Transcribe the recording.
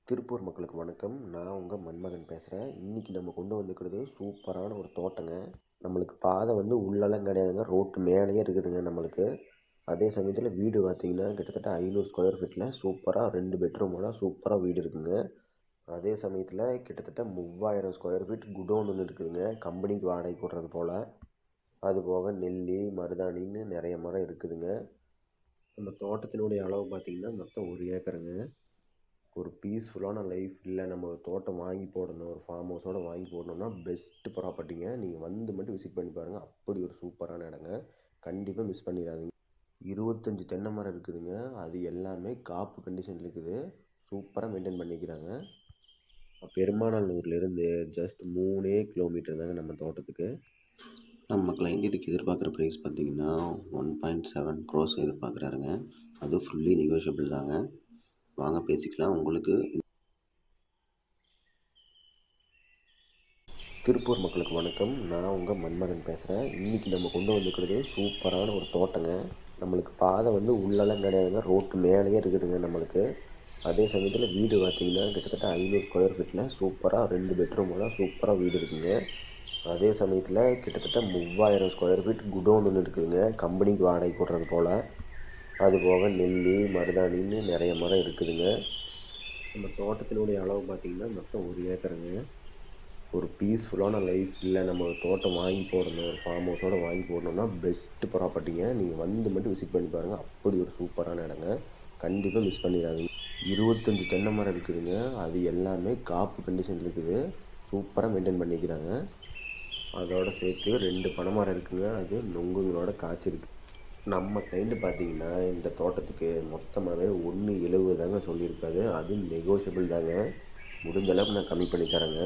திருப்பூர் மக்களுக்கு வணக்கம். நான் உங்கள் மன்மகன் பேசுகிறேன். இன்றைக்கி நம்ம கொண்டு வந்துக்கிறது சூப்பரான ஒரு தோட்டங்க. நம்மளுக்கு பாதை வந்து உள்ளெல்லாம் கிடையாதுங்க, ரோட்டு மேலேயே இருக்குதுங்க நம்மளுக்கு. அதே சமயத்தில் வீடு பார்த்திங்கன்னா கிட்டத்தட்ட 500 ஸ்கொயர் ஃபீட்டில் சூப்பராக 2 பெட்ரூமோட சூப்பராக வீடு இருக்குங்க. அதே சமயத்தில் கிட்டத்தட்ட 3000 ஸ்கொயர் ஃபீட் குடோன் ஒன்று இருக்குதுங்க, கம்பெனிக்கு வாடகை போடுறது போல். அதுபோக நெல்லி மருதாணின்னு நிறைய மரம் இருக்குதுங்க. நம்ம தோட்டத்தினுடைய அளவு பார்த்திங்கன்னா மொத்தம் 1 ஏக்கருங்க. ஒரு பீஸ்ஃபுல்லான லைஃப் இல்லை, நம்ம ஒரு தோட்டம் வாங்கி போடணும், ஒரு ஃபார்ம் ஹவுஸோடு வாங்கி போடணுன்னா பெஸ்ட்டு ப்ராப்பர்ட்டிங்க. நீங்கள் வந்து மட்டும் விசிட் பண்ணி பாருங்கள், அப்படி ஒரு சூப்பரான இடங்க. கண்டிப்பாக மிஸ் பண்ணிடாதீங்க. 25 தென்னை மரம் இருக்குதுங்க. அது எல்லாமே காப்பு கண்டிஷன் இருக்குது, சூப்பராக மெயின்டைன் பண்ணிக்கிறாங்க. பெருமாநல்லூர்லேருந்து ஜஸ்ட் 3 கிலோமீட்டர் தாங்க நம்ம தோட்டத்துக்கு. நம்ம கிளைண்ட் இதுக்கு எதிர்பார்க்குற ப்ரைஸ் பார்த்திங்கன்னா 1.7 க்ரோஸ் எதிர்பார்க்குறாருங்க. அது ஃபுல்லி நெகோஷியபிள் தாங்க. வாங்க பேசிக்கலாம். உங்களுக்கு திருப்பூர் மக்களுக்கு வணக்கம். நான் உங்கள் மன்மகன் பேசுகிறேன். இன்றைக்கி நம்ம கொண்டு வந்துக்கிறது சூப்பரான ஒரு தோட்டங்க. நம்மளுக்கு பாதை வந்து உள்ளெல்லாம் கிடையாதுங்க, ரோட்டு மேலேயே இருக்குதுங்க நம்மளுக்கு. அதே சமயத்தில் வீடு பார்த்திங்கன்னா கிட்டத்தட்ட 500 ஸ்கொயர் ஃபீட்டில் சூப்பராக 2 பெட்ரூமோட சூப்பராக வீடு இருக்குதுங்க. அதே சமயத்தில் கிட்டத்தட்ட 3000 ஸ்கொயர் ஃபீட் குடோன் ஒன்று இருக்குதுங்க, கம்பெனிக்கு வாடகை போடுறது போல். அதுபோக நெல்லி மருதாணின்னு நிறைய மரம் இருக்குதுங்க. நம்ம தோட்டத்தினுடைய அளவு பார்த்திங்கன்னா மொத்தம் 1 ஏக்கருங்க. ஒரு பீஸ்ஃபுல்லான லைஃப் இல்லை, நம்ம ஒரு தோட்டம் வாங்கி போடணும், ஒரு ஃபார்ம் ஹவுஸோடு வாங்கி போடணுன்னா பெஸ்ட்டு ப்ராப்பர்ட்டிங்க. நீங்கள் வந்து மட்டும் விசிட் பண்ணி பாருங்கள், அப்படி ஒரு சூப்பரான இடங்க. கண்டிப்பாக மிஸ் பண்ணிடாதீங்க. 25 தென்னை மரம் இருக்குதுங்க. அது எல்லாமே காப்பு கண்டிஷன் இருக்குது, சூப்பராக மெயின்டைன் பண்ணிக்கிறாங்க. அதோடு சேர்த்து 2 பனைமரம் இருக்குதுங்க, அது நொங்குங்களோட காய்ச்சிருக்கு. நம்ம கிளைண்ட் பார்த்தீங்கன்னா இந்த தோட்டத்துக்கு மொத்தமாகவே 1.70 தாங்க சொல்லியிருக்காது. அது நெகோஷியபிள் தாங்க. முடிஞ்ச அளவுக்கு நான் கம்மி பண்ணி தரேங்க.